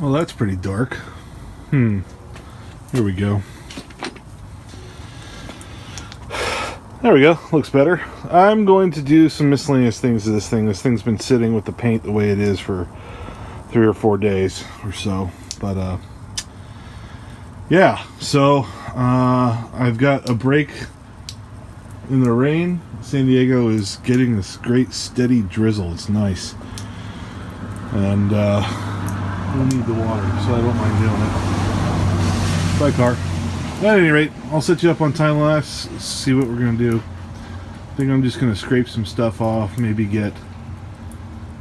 Well, that's pretty dark. Here we go. There we go. Looks better. I'm going to do some miscellaneous things to this thing. This thing's been sitting with the paint the way it is for 3 or 4 days or so. But, yeah. So, I've got a break in the rain. San Diego is getting this great steady drizzle. It's nice. And, we'll need the water, so I don't mind doing it. Bye, car. At any rate, I'll set you up on time lapse, see what we're going to do. I think I'm just going to scrape some stuff off, maybe get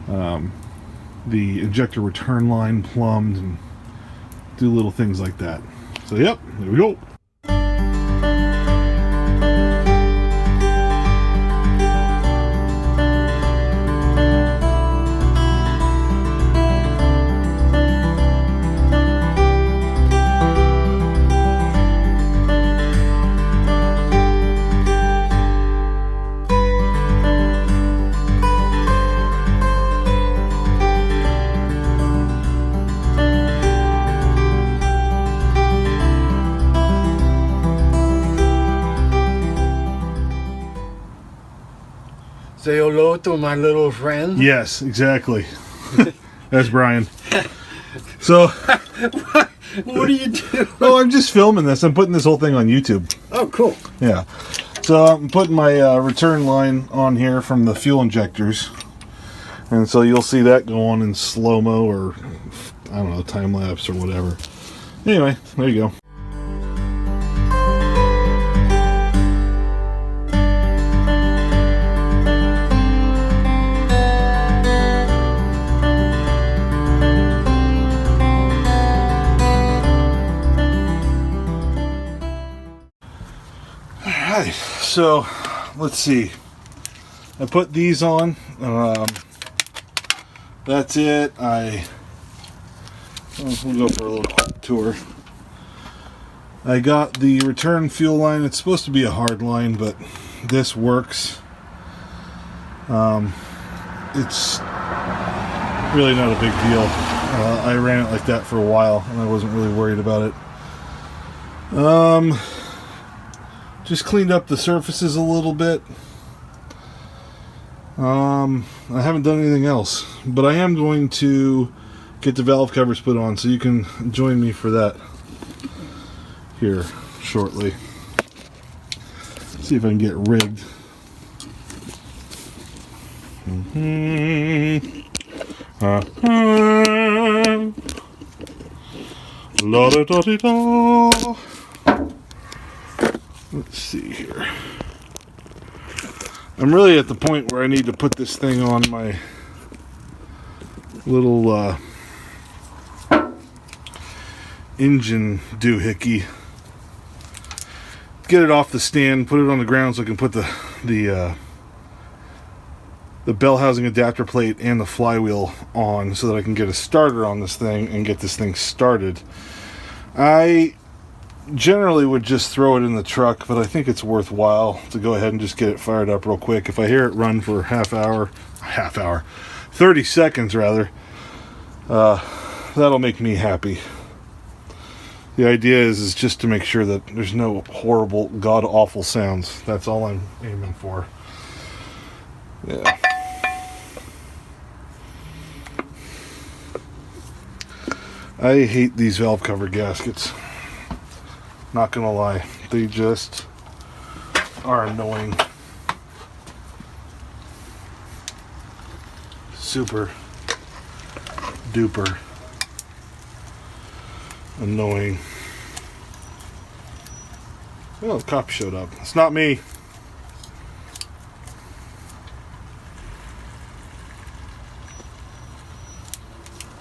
the injector return line plumbed, and do little things like that. So, yep, there we go. Say hello to my little friend. Yes, exactly. That's Brian. So, What do you do? oh, I'm just filming this. I'm putting this whole thing on YouTube. Oh, cool. Yeah. So I'm putting my return line on here from the fuel injectors. And so you'll see that go on in slow-mo or, I don't know, time-lapse or whatever. Anyway, there you go. Alright, so let's see. I put these on. That's it. We'll go for a little quick tour. I got the return fuel line. It's supposed to be a hard line, but this works. It's really not a big deal. I ran it like that for a while, and I wasn't really worried about it. Just cleaned up the surfaces a little bit. I haven't done anything else, but I am going to get the valve covers put on, so you can join me for that here shortly. See if I can get rigged. La da da da. Let's see here. I'm really at the point where I need to put this thing on my little engine doohickey. Get it off the stand, put it on the ground so I can put the bell housing adapter plate and the flywheel on so that I can get a starter on this thing and get this thing started. I generally would just throw it in the truck, but I think it's worthwhile to go ahead and just get it fired up real quick. If I hear it run for 30 seconds rather, that'll make me happy. The idea is just to make sure that there's no horrible, god-awful sounds. That's all I'm aiming for. Yeah. I hate these valve cover gaskets. Not gonna lie, they just are annoying. Super duper annoying. Oh, the cop showed up. It's not me.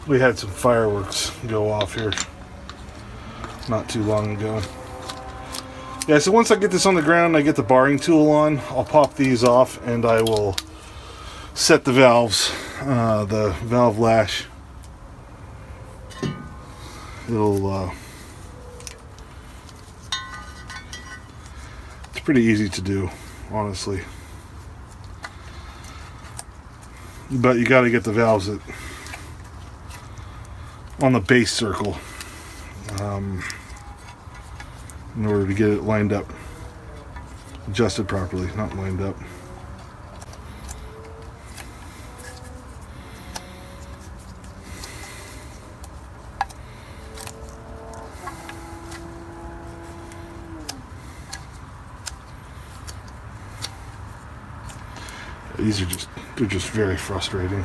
We had some fireworks go off here not too long ago. Yeah, so once I get this on the ground, I get the barring tool on, I'll pop these off and I will set the valves, the valve lash. It's pretty easy to do, honestly. But you got to get the valves that on the base circle in order to get it lined up, adjusted properly, not lined up. These are they're just very frustrating.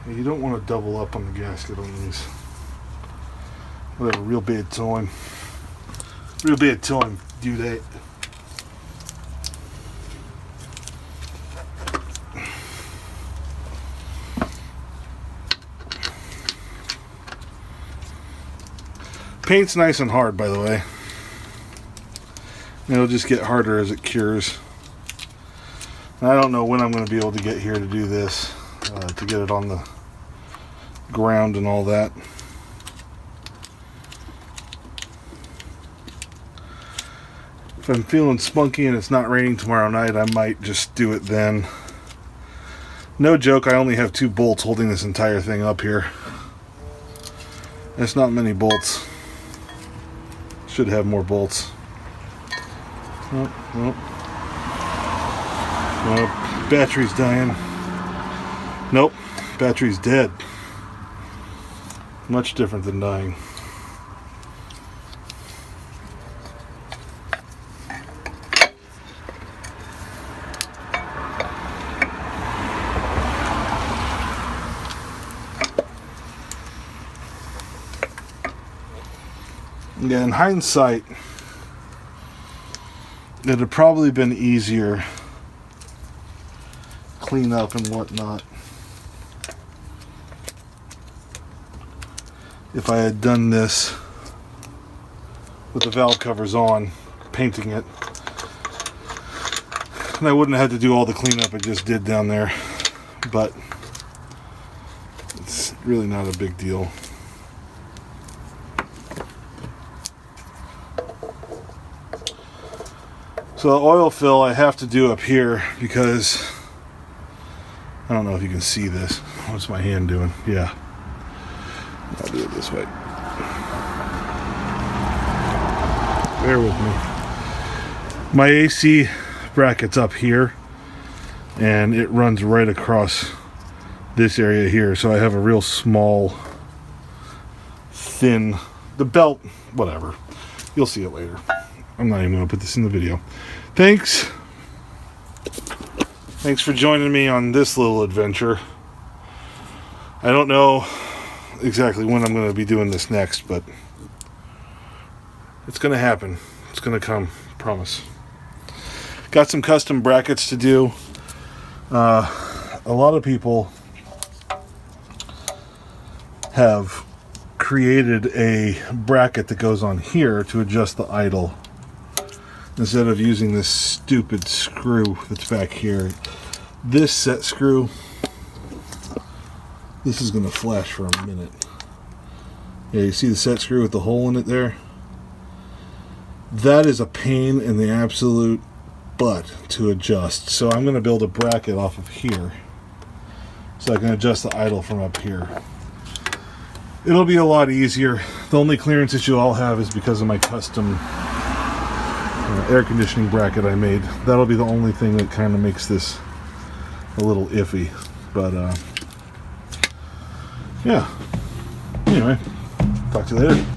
You don't want to double up on the gasket on these. Whatever, real bad time. Real bad time, do that. Paint's nice and hard, by the way. It'll just get harder as it cures. And I don't know when I'm going to be able to get here to do this, to get it on the ground and all that. If I'm feeling spunky and it's not raining tomorrow night, I might just do it then. No joke, I only have 2 bolts holding this entire thing up here. That's not many bolts. Should have more bolts. Nope, nope. Nope, battery's dying. Nope, battery's dead. Much different than dying. Yeah, in hindsight, it'd have probably been easier clean up and whatnot if I had done this with the valve covers on, painting it, and I wouldn't have had to do all the cleanup I just did down there. But it's really not a big deal. So the oil fill I have to do up here because I don't know if you can see this. What's my hand doing? Yeah. I'll do it this way. Bear with me. My AC bracket's up here and it runs right across this area here. So I have a real small, thin, the belt, whatever. You'll see it later. I'm not even going to put this in the video. Thanks for joining me on this little adventure. I don't know exactly when I'm going to be doing this next, but it's going to happen. It's going to come, promise. Got some custom brackets to do. A lot of people have created a bracket that goes on here to adjust the idle, instead of using this stupid screw that's back here. This set screw, this is going to flash for a minute. Yeah, you see the set screw with the hole in it there? That is a pain in the absolute butt to adjust. So I'm going to build a bracket off of here so I can adjust the idle from up here. It'll be a lot easier. The only clearance issue I'll have is because of my custom air conditioning bracket I made. That'll be the only thing that kind of makes this a little iffy. But yeah. Anyway, talk to you later.